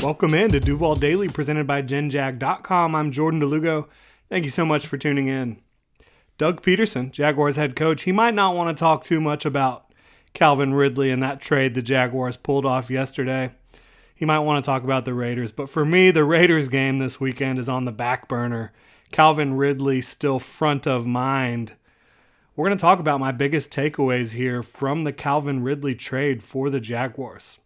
Welcome in to Duval Daily, presented by GenJag.com. I'm Jordan Lugo. Thank you so much for tuning in. Doug Peterson, Jaguars head coach, he might not want to talk too much about Calvin Ridley and that trade the Jaguars pulled off yesterday. He might want to talk about the Raiders, but for me, the Raiders game this weekend is on the back burner. Calvin Ridley still front of mind. We're going to talk about my biggest takeaways here from the Calvin Ridley trade for the Jaguars.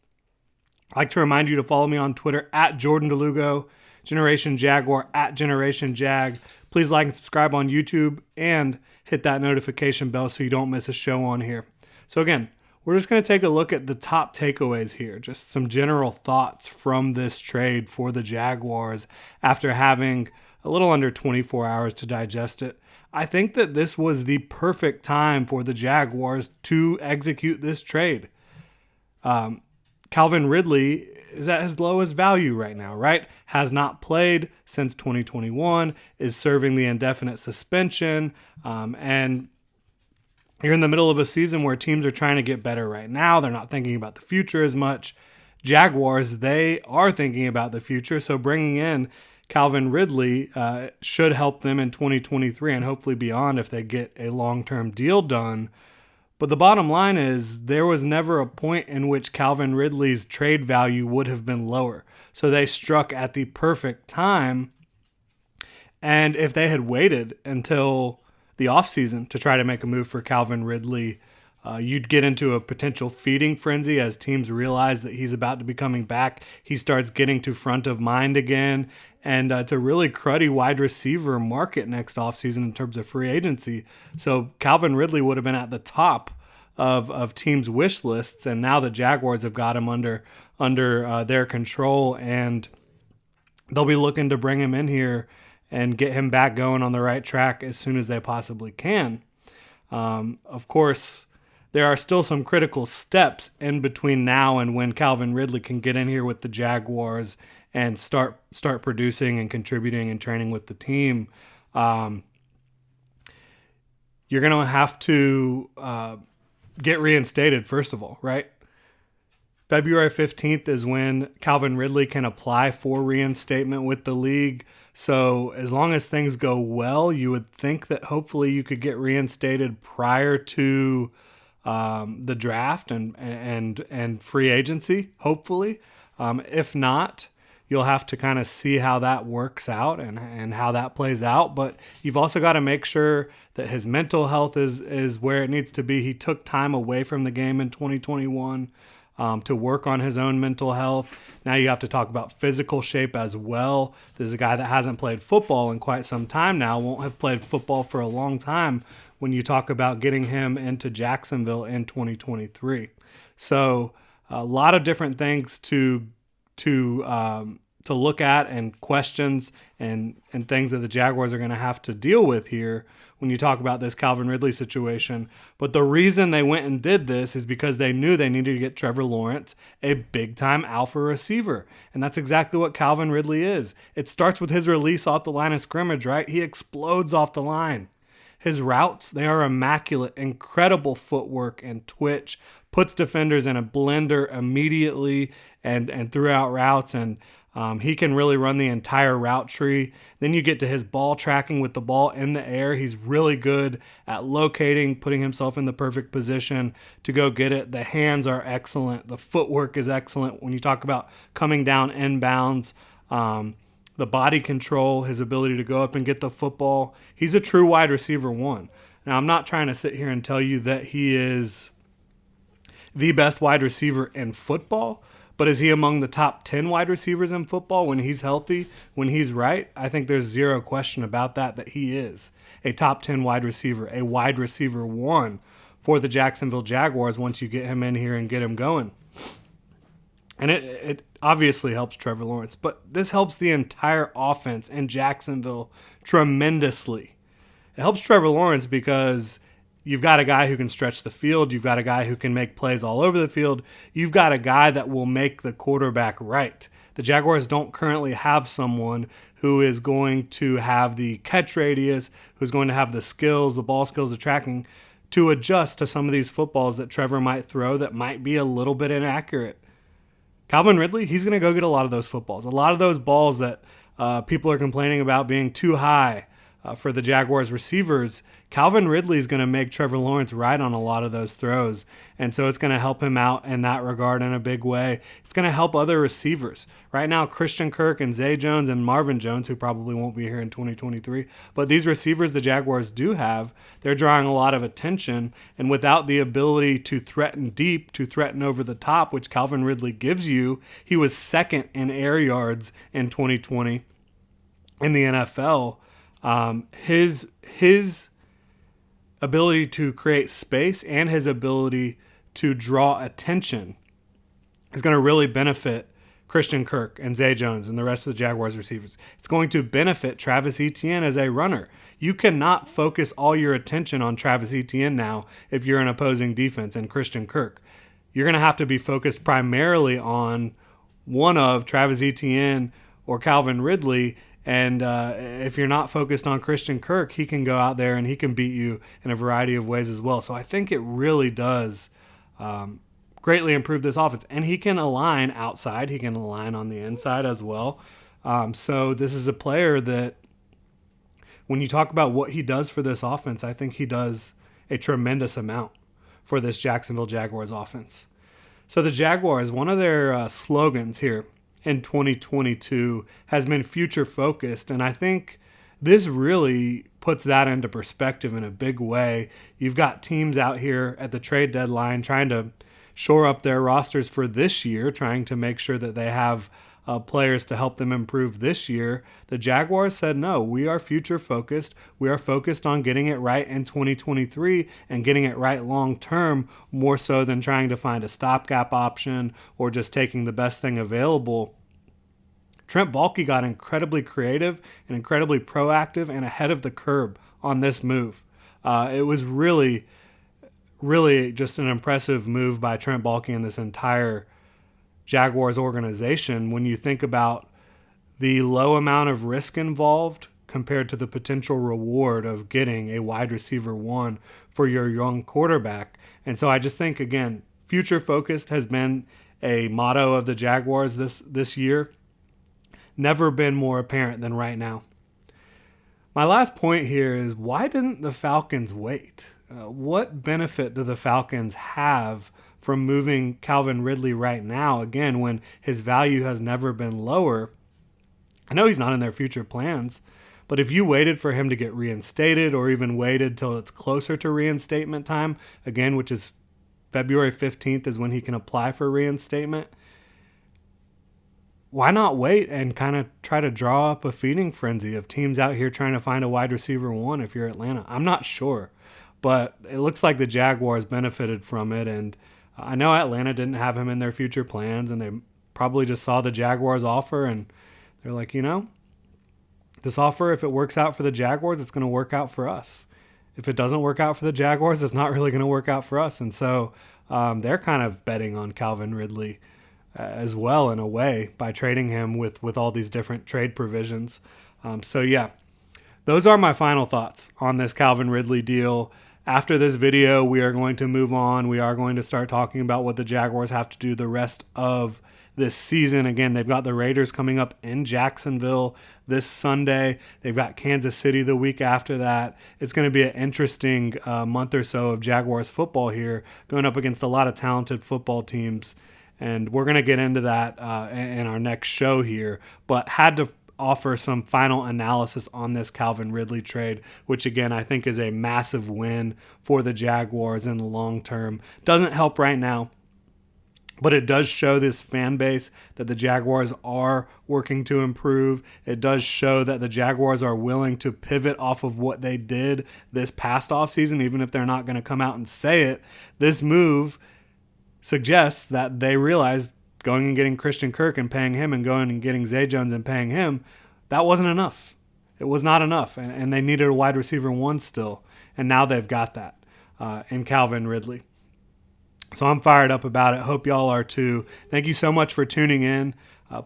I'd like to remind you to follow me on Twitter at Jordan DeLugo, Generation Jaguar at Generation Jag. Please like and subscribe on YouTube and hit that notification bell so you don't miss a show on here. So again, we're just going to take a look at the top takeaways here, just some general thoughts from this trade for the Jaguars after having a little under 24 hours to digest it. I think that this was the perfect time for the Jaguars to execute this trade. Calvin Ridley is at his lowest value right now, right? Has not played since 2021, is serving the indefinite suspension, and you're in the middle of a season where teams are trying to get better right now. They're not thinking about the future as much. Jaguars, they are thinking about the future, so bringing in Calvin Ridley should help them in 2023 and hopefully beyond if they get a long-term deal done. But the bottom line is there was never a point in which Calvin Ridley's trade value would have been lower. So they struck at the perfect time. And if they had waited until the offseason to try to make a move for Calvin Ridley, you'd get into a potential feeding frenzy as teams realize that he's about to be coming back. He starts getting to front of mind again. And it's a really cruddy wide receiver market next offseason in terms of free agency. So Calvin Ridley would have been at the top of teams' wish lists, and now the Jaguars have got him under their control, and they'll be looking to bring him in here and get him back going on the right track as soon as they possibly can. Of course, there are still some critical steps in between now and when Calvin Ridley can get in here with the Jaguars and start producing and contributing and training with the team. You're going to have to get reinstated, first of all, right? February 15th is when Calvin Ridley can apply for reinstatement with the league. So as long as things go well, you would think that hopefully you could get reinstated prior to the draft and free agency, hopefully. If not, you'll have to kind of see how that works out and how that plays out. But you've also got to make sure that his mental health is where it needs to be. He took time away from the game in 2021 to work on his own mental health. Now you have to talk about physical shape as well. There's a guy that hasn't played football in quite some time now, won't have played football for a long time when you talk about getting him into Jacksonville in 2023. So a lot of different things to look at and questions and things that the Jaguars are going to have to deal with here when you talk about this Calvin Ridley situation. But the reason they went and did this is because they knew they needed to get Trevor Lawrence a big-time alpha receiver. And that's exactly what Calvin Ridley is. It starts with his release off the line of scrimmage, right? He explodes off the line. His routes, they are immaculate, incredible footwork and twitch, puts defenders in a blender immediately and throughout routes, and he can really run the entire route tree. Then you get to his ball tracking with the ball in the air. He's really good at locating, putting himself in the perfect position to go get it. The hands are excellent. The footwork is excellent. When you talk about coming down inbounds, the body control, his ability to go up and get the football, he's a true wide receiver one. Now, I'm not trying to sit here and tell you that he is the best wide receiver in football, but is he among the top 10 wide receivers in football when he's healthy, when he's right? I think there's zero question about that he is a top 10 wide receiver, a wide receiver one for the Jacksonville Jaguars once you get him in here and get him going. And it obviously helps Trevor Lawrence, but this helps the entire offense in Jacksonville tremendously. It helps Trevor Lawrence because you've got a guy who can stretch the field. You've got a guy who can make plays all over the field. You've got a guy that will make the quarterback right. The Jaguars don't currently have someone who is going to have the catch radius, who's going to have the skills, the ball skills, the tracking to adjust to some of these footballs that Trevor might throw that might be a little bit inaccurate. Calvin Ridley, he's going to go get a lot of those footballs. A lot of those balls that people are complaining about being too high for the Jaguars receivers, Calvin Ridley is going to make Trevor Lawrence right on a lot of those throws. And so it's going to help him out in that regard in a big way. It's going to help other receivers. Right now, Christian Kirk and Zay Jones and Marvin Jones, who probably won't be here in 2023, but these receivers the Jaguars do have, they're drawing a lot of attention. And without the ability to threaten deep, to threaten over the top, which Calvin Ridley gives you, he was second in air yards in 2020 in the NFL. His ability to create space and his ability to draw attention is going to really benefit Christian Kirk and Zay Jones and the rest of the Jaguars receivers. It's going to benefit Travis Etienne as a runner. You cannot focus all your attention on Travis Etienne now if you're an opposing defense and Christian Kirk. You're going to have to be focused primarily on one of Travis Etienne or Calvin Ridley. And if you're not focused on Christian Kirk, he can go out there and he can beat you in a variety of ways as well. So I think it really does greatly improve this offense. And he can align outside. He can align on the inside as well. So this is a player that when you talk about what he does for this offense, I think he does a tremendous amount for this Jacksonville Jaguars offense. So the Jaguars, one of their slogans here in 2022 has been future focused. And I think this really puts that into perspective in a big way. You've got teams out here at the trade deadline trying to shore up their rosters for this year, trying to make sure that they have players to help them improve this year. The Jaguars said, no, we are future focused. We are focused on getting it right in 2023 and getting it right long term, more so than trying to find a stopgap option or just taking the best thing available. Trent Baalke got incredibly creative and incredibly proactive and ahead of the curve on this move. It was really just an impressive move by Trent Baalke and this entire Jaguars organization when you think about the low amount of risk involved compared to the potential reward of getting a wide receiver one for your young quarterback. And so I just think, again, future focused has been a motto of the Jaguars this year. Never been more apparent than right now. My last point here is, why didn't the Falcons wait? What benefit do the Falcons have from moving Calvin Ridley right now, again, when his value has never been lower? I know he's not in their future plans, but if you waited for him to get reinstated or even waited till it's closer to reinstatement time, again, which is February 15th is when he can apply for reinstatement, why not wait and kind of try to draw up a feeding frenzy of teams out here trying to find a wide receiver one if you're Atlanta? I'm not sure, but it looks like the Jaguars benefited from it, and I know Atlanta didn't have him in their future plans, and they probably just saw the Jaguars offer, and they're like, this offer, if it works out for the Jaguars, it's going to work out for us. If it doesn't work out for the Jaguars, it's not really going to work out for us. And so they're kind of betting on Calvin Ridley as well in a way by trading him with all these different trade provisions. Those are my final thoughts on this Calvin Ridley deal. After this video, we are going to move on. We are going to start talking about what the Jaguars have to do the rest of this season. Again, they've got the Raiders coming up in Jacksonville this Sunday. They've got Kansas City the week after that. It's going to be an interesting month or so of Jaguars football here, going up against a lot of talented football teams. And we're going to get into that in our next show here, but had to offer some final analysis on this Calvin Ridley trade, which again, I think is a massive win for the Jaguars in the long term. Doesn't help right now, but it does show this fan base that the Jaguars are working to improve. It does show that the Jaguars are willing to pivot off of what they did this past offseason, even if they're not going to come out and say it. This move suggests that they realize going and getting Christian Kirk and paying him and going and getting Zay Jones and paying him, that wasn't enough. It was not enough, and they needed a wide receiver one still, and now they've got that in Calvin Ridley. So I'm fired up about it. Hope y'all are too. Thank you so much for tuning in.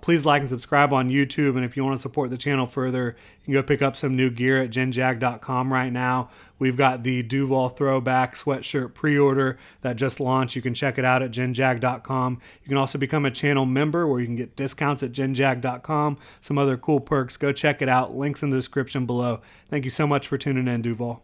Please like and subscribe on YouTube, and if you want to support the channel further, you can go pick up some new gear at genjag.com right now. We've got the Duval Throwback sweatshirt pre-order that just launched. You can check it out at genjag.com. You can also become a channel member where you can get discounts at genjag.com, some other cool perks. Go check it out. Links in the description below. Thank you so much for tuning in, Duval.